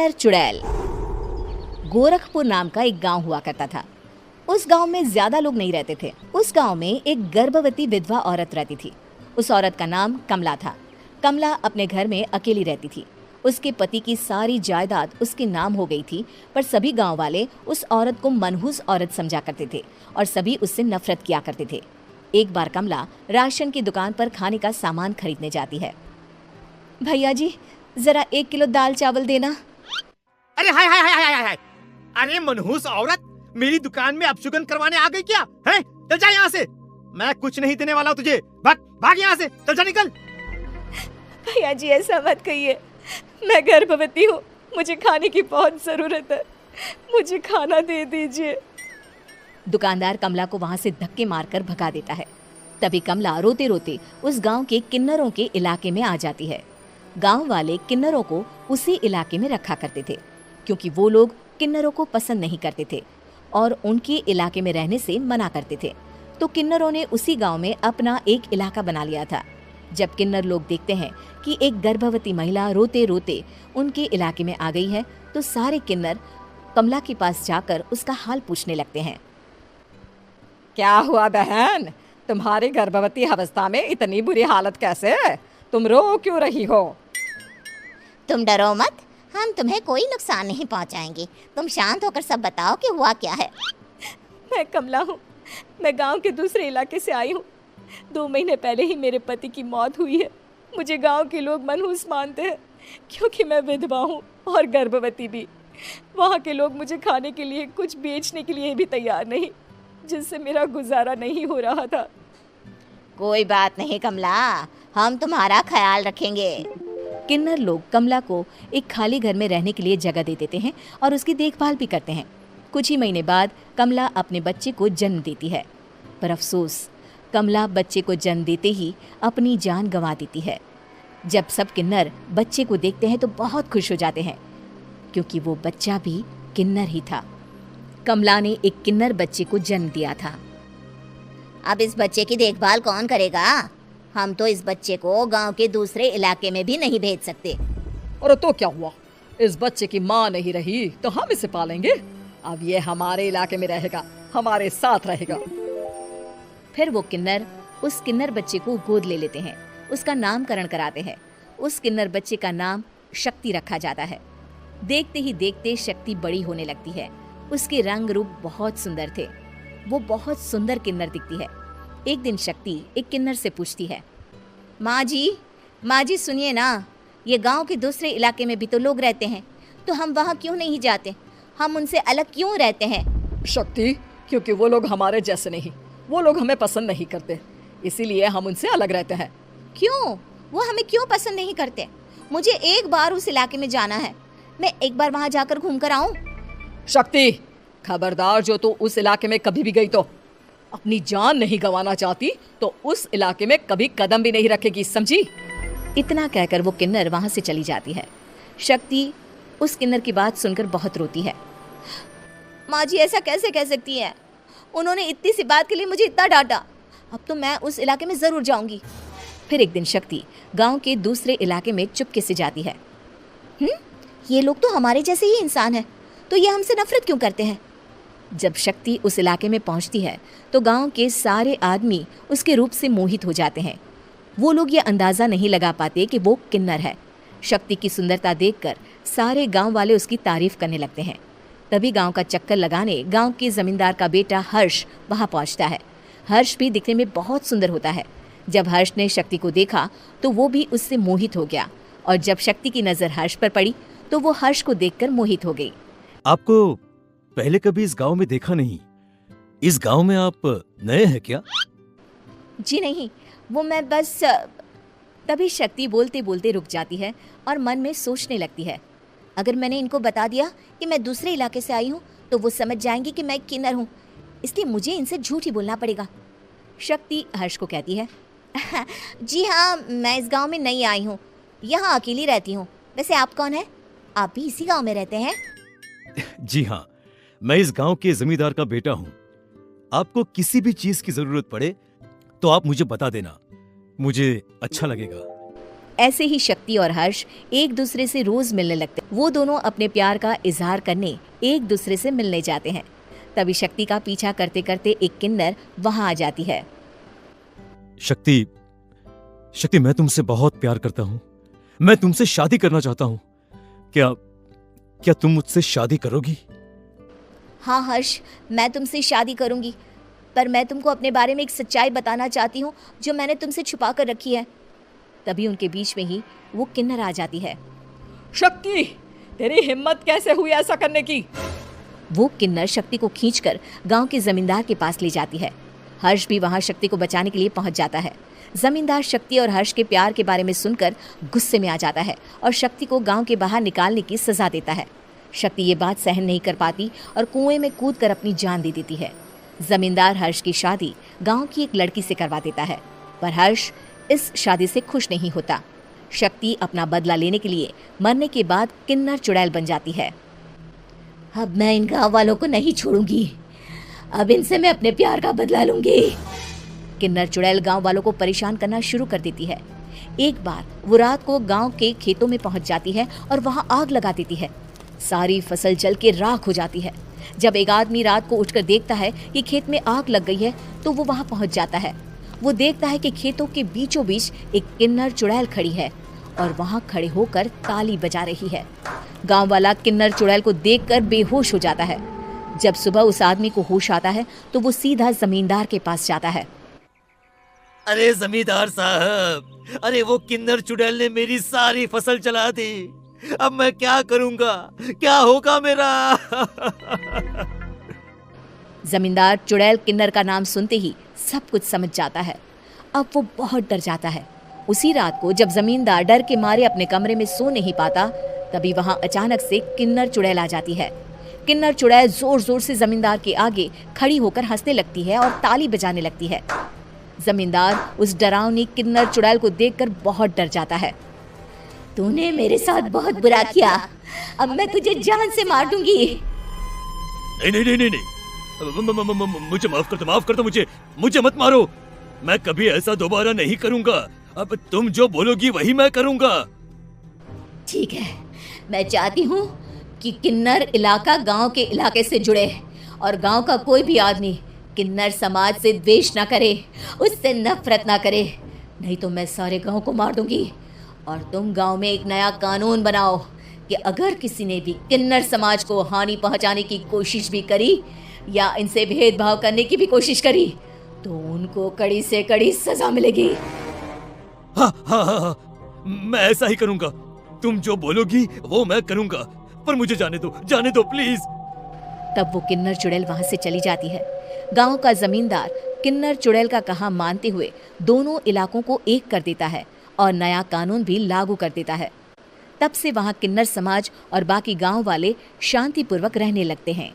किन्नर चुड़ैल। गोरखपुर नाम का एक गांव हुआ करता था। उस गांव में ज्यादा लोग नहीं रहते थे। उस गांव में एक गर्भवती विधवा औरत रहती थी। उस औरत का नाम कमला था। कमला अपने घर में अकेली रहती थी। उसके पति की सारी जायदाद उसके नाम हो गई थी, पर सभी गांव वाले उस औरत को मनहूस औरत समझा करते थे और सभी उससे नफरत किया करते थे। एक बार कमला राशन की दुकान पर खाने का सामान खरीदने जाती है। भैया जी, जरा 1 किलो दाल चावल देना। अरे हाय हाय हाय हाय हाय, अरे मनहूस औरत, मेरी दुकान में अपशुगन करवाने आ गई क्या? हैं? चल जा यहाँ से, मैं कुछ नहीं देने वाला तुझे। भाग भाग यहाँ से, चल जा, निकल। भैया जी ऐसा मत कहिए, मैं गर्भवती हूँ, मुझे खाने की बहुत जरूरत है, मुझे खाना दे दीजिए। दुकानदार कमला को वहाँ से धक्के मारकर भगा देता है। तभी कमला रोते रोते उस गांव के किन्नरों के इलाके में आ जाती है। गांव वाले किन्नरों को उसी इलाके में रखा करते थे, क्योंकि वो लोग किन्नरों को पसंद नहीं करते थे और उनके इलाके में रहने से मना करते थे। तो किन्नरों ने उसी गांव में अपना एक इलाका बना लिया था। जब किन्नर लोग देखते हैं कि एक गर्भवती महिला रोते रोते उनके इलाके में आ गई है, तो सारे किन्नर कमला के पास जाकर उसका हाल पूछने लगते हैं। क्या हुआ बहन, तुम्हारी गर्भवती अवस्था में इतनी बुरी हालत कैसे? तुम रो क्यों रही हो? तुम डरो मत, हम तुम्हें कोई नुकसान नहीं पहुंचाएंगे। तुम शांत होकर सब बताओ कि हुआ क्या है। मैं कमला हूँ, मैं गांव के दूसरे इलाके से आई हूँ। 2 महीने पहले ही मेरे पति की मौत हुई है। मुझे गांव के लोग मनहूस मानते हैं, क्योंकि मैं विधवा हूँ और गर्भवती भी। वहाँ के लोग मुझे खाने के लिए कुछ बेचने के लिए भी तैयार नहीं, जिससे मेरा गुजारा नहीं हो रहा था। कोई बात नहीं कमला, हम तुम्हारा ख्याल रखेंगे। किन्नर लोग कमला को एक खाली घर में रहने के लिए जगह दे देते हैं और उसकी देखभाल भी करते हैं। कुछ ही महीने बाद कमला अपने बच्चे को जन्म देती है, पर अफसोस, कमला बच्चे को जन्म देते ही अपनी जान गंवा देती है। जब सब किन्नर बच्चे को देखते हैं तो बहुत खुश हो जाते हैं, क्योंकि वो बच्चा भी किन्नर ही था। कमला ने एक किन्नर बच्चे को जन्म दिया था। अब इस बच्चे की देखभाल कौन करेगा? हम तो इस बच्चे को गांव के दूसरे इलाके में भी नहीं भेज सकते। और तो क्या हुआ, इस बच्चे की माँ नहीं रही तो हम इसे पालेंगे। अब ये हमारे इलाके में रहेगा, हमारे साथ रहेगा। फिर वो किन्नर उस किन्नर बच्चे को गोद ले लेते हैं, उसका नामकरण कराते हैं। उस किन्नर बच्चे का नाम शक्ति रखा जाता है। देखते ही देखते शक्ति बड़ी होने लगती है। उसके रंग रूप बहुत सुंदर थे। वो बहुत सुंदर किन्नर दिखती है। एक दिन शक्ति एक किन्नर से पूछती है, माँ जी सुनिए ना, ये गांव के दूसरे इलाके में भी तो लोग रहते हैं, तो हम वहाँ क्यों नहीं जाते? हम उनसे अलग क्यों रहते हैं? शक्ति, क्योंकि वो लोग हमारे जैसे नहीं, वो लोग हमें पसंद नहीं करते, इसीलिए हम उनसे अलग रहते हैं। क्यों? वो हमें क्यों पसंद नहीं करते? मुझे एक बार उस इलाके में जाना है, मैं एक बार वहाँ जाकर घूम कर आऊँ। शक्ति, खबरदार, जो तू उस इलाके में कभी भी गई तो अपनी जान नहीं गंवाना चाहती तो उस इलाके में कभी कदम भी नहीं रखेगी, समझी? इतना कहकर वो किन्नर वहाँ से चली जाती है। शक्ति उस किन्नर की बात सुनकर बहुत रोती है। माँ जी ऐसा कैसे कह सकती है? उन्होंने इतनी सी बात के लिए मुझे इतना डांटा। अब तो मैं उस इलाके में जरूर जाऊंगी। फिर एक दिन शक्ति गांव के दूसरे इलाके में चुपके से जाती है। ये लोग तो हमारे जैसे ही इंसान हैं, तो ये हमसे नफरत क्यों करते हैं? जब शक्ति उस इलाके में पहुंचती है तो गांव के सारे आदमी उसके रूप से मोहित हो जाते हैं। वो लोग ये अंदाजा नहीं लगा पाते कि वो किन्नर है। शक्ति की सुंदरता देखकर सारे गांव वाले उसकी तारीफ करने लगते हैं। तभी गांव का चक्कर लगाने गांव के जमींदार का बेटा हर्ष वहां पहुंचता है। हर्ष भी दिखने में बहुत सुंदर होता है। जब हर्ष ने शक्ति को देखा तो वो भी उससे मोहित हो गया, और जब शक्ति की नजर हर्ष पर पड़ी तो वो हर्ष को देखकर मोहित हो गई। आपको पहले कभी इस गांव में देखा नहीं। इस गांव में आप नए हैं क्या? जी नहीं, वो मैं बस। तभी शक्ति बोलते बोलते रुक जाती है और मन में सोचने लगती है, अगर मैंने इनको बता दिया कि मैं दूसरे इलाके से आई हूँ तो वो समझ जाएंगे कि मैं एक किन्नर हूँ, इसलिए मुझे इनसे झूठ ही बोलना पड़ेगा। शक्ति हर्ष को कहती है, जी हाँ, मैं इस गांव में नई आई हूँ, यहाँ अकेली रहती हूँ। वैसे आप कौन है? आप भी इसी गांव में रहते हैं? जी हाँ, मैं इस गांव के जमींदार का बेटा हूँ। आपको किसी भी चीज की जरूरत पड़े तो आप मुझे बता देना, मुझे अच्छा लगेगा। ऐसे ही शक्ति और हर्ष एक दूसरे से रोज मिलने लगते। वो दोनों अपने प्यार का इजहार करने एक दूसरे से मिलने जाते हैं। तभी शक्ति का पीछा करते करते एक किन्नर वहां आ जाती है। शक्ति, शक्ति, मैं तुमसे बहुत प्यार करता हूँ। मैं तुमसे शादी करना चाहता हूँ। क्या तुम मुझसे शादी करोगी? हाँ हर्ष, मैं तुमसे शादी करूंगी, पर मैं तुमको अपने बारे में एक सच्चाई बताना चाहती हूँ जो मैंने तुमसे छुपा कर रखी है। तभी उनके बीच में ही वो किन्नर आ जाती है। शक्ति, तेरी हिम्मत कैसे हुई ऐसा करने की? वो किन्नर शक्ति को खींचकर गांव के जमींदार के पास ले जाती है। हर्ष भी वहां शक्ति को बचाने के लिए पहुंच जाता है। जमींदार शक्ति और हर्ष के प्यार के बारे में सुनकर गुस्से में आ जाता है और शक्ति को गांव के बाहर निकालने की सजा देता है। शक्ति ये बात सहन नहीं कर पाती और कुएं में कूदकर अपनी जान दे देती है। जमींदार हर्ष की शादी गांव की एक लड़की से करवा देता है, पर हर्ष इस शादी से खुश नहीं होता। शक्ति अपना बदला लेने के लिए मरने के बाद किन्नर चुड़ैल बन जाती है। अब मैं इन गाँव वालों को नहीं छोड़ूंगी, अब इनसे मैं अपने प्यार का बदला लूंगी। किन्नर चुड़ैल गांव वालों को परेशान करना शुरू कर देती है। एक बार वो रात को गांव के खेतों में पहुंच जाती है और वहां आग लगा देती है। सारी फसल जल के राख हो जाती है। जब एक आदमी रात को उठकर देखता है कि खेत में आग लग गई है तो वो वहां पहुंच जाता है। वो देखता है कि खेतों के बीचों बीच एक किन्नर चुड़ैल खड़ी है और वहां खड़े होकर ताली बजा रही है। गांव वाला किन्नर चुड़ैल को देखकर बेहोश हो जाता है। जब सुबह उस आदमी को होश आता है तो वो सीधा जमींदार के पास जाता है। अरे जमींदार साहब, अरे वो किन्नर चुड़ैल ने मेरी सारी फसल जला दी। अब मैं क्या करूंगा, क्या होगा मेरा? जमींदार चुड़ैल किन्नर का नाम सुनते ही सब कुछ समझ जाता है। अब वो बहुत डर जाता है। उसी रात को जब जमींदार डर के मारे अपने कमरे में सो नहीं पाता, तभी वहां अचानक से किन्नर चुड़ैल आ जाती है। किन्नर चुड़ैल जोर जोर से जमींदार के आगे खड़ी होकर हंसने लगती है और ताली बजाने लगती है। जमींदार उस डरावनी किन्नर चुड़ैल को देखकर बहुत डर जाता है। तूने मेरे साथ बहुत बुरा किया, अब मैं तुझे जान से मार दूंगी। नहीं नहीं नहीं नहीं नहीं, मुझे माफ कर दो, मुझे मत मारो। मैं कभी ऐसा दोबारा नहीं करूंगा। अब तुम जो बोलोगी वही मैं करूंगा। ठीक है, मैं चाहती हूँ कि किन्नर इलाका गांव के इलाके से जुड़े और गांव का कोई भी आदमी किन्नर समाज से द्वेष ना करे, उससे नफरत ना करे, नहीं तो मैं सारे गांव को मार दूंगी। और तुम गांव में एक नया कानून बनाओ कि अगर किसी ने भी किन्नर समाज को हानि पहुंचाने की कोशिश भी करी या इनसे भेदभाव करने की भी कोशिश करी तो उनको कड़ी से कड़ी सजा मिलेगी। हाँ हाँ हाँ हाँ, मैं ऐसा ही करूंगा। तुम जो बोलोगी वो मैं करूंगा, पर मुझे जाने दो प्लीज। तब वो किन्नर चुड़ैल वहां से चली जाती है। गांव का जमींदार किन्नर चुड़ैल का कहा मानते हुए दोनों इलाकों को एक कर देता है और नया कानून भी लागू कर देता है। तब से वहां किन्नर समाज और बाकी गांव वाले शांतिपूर्वक रहने लगते हैं।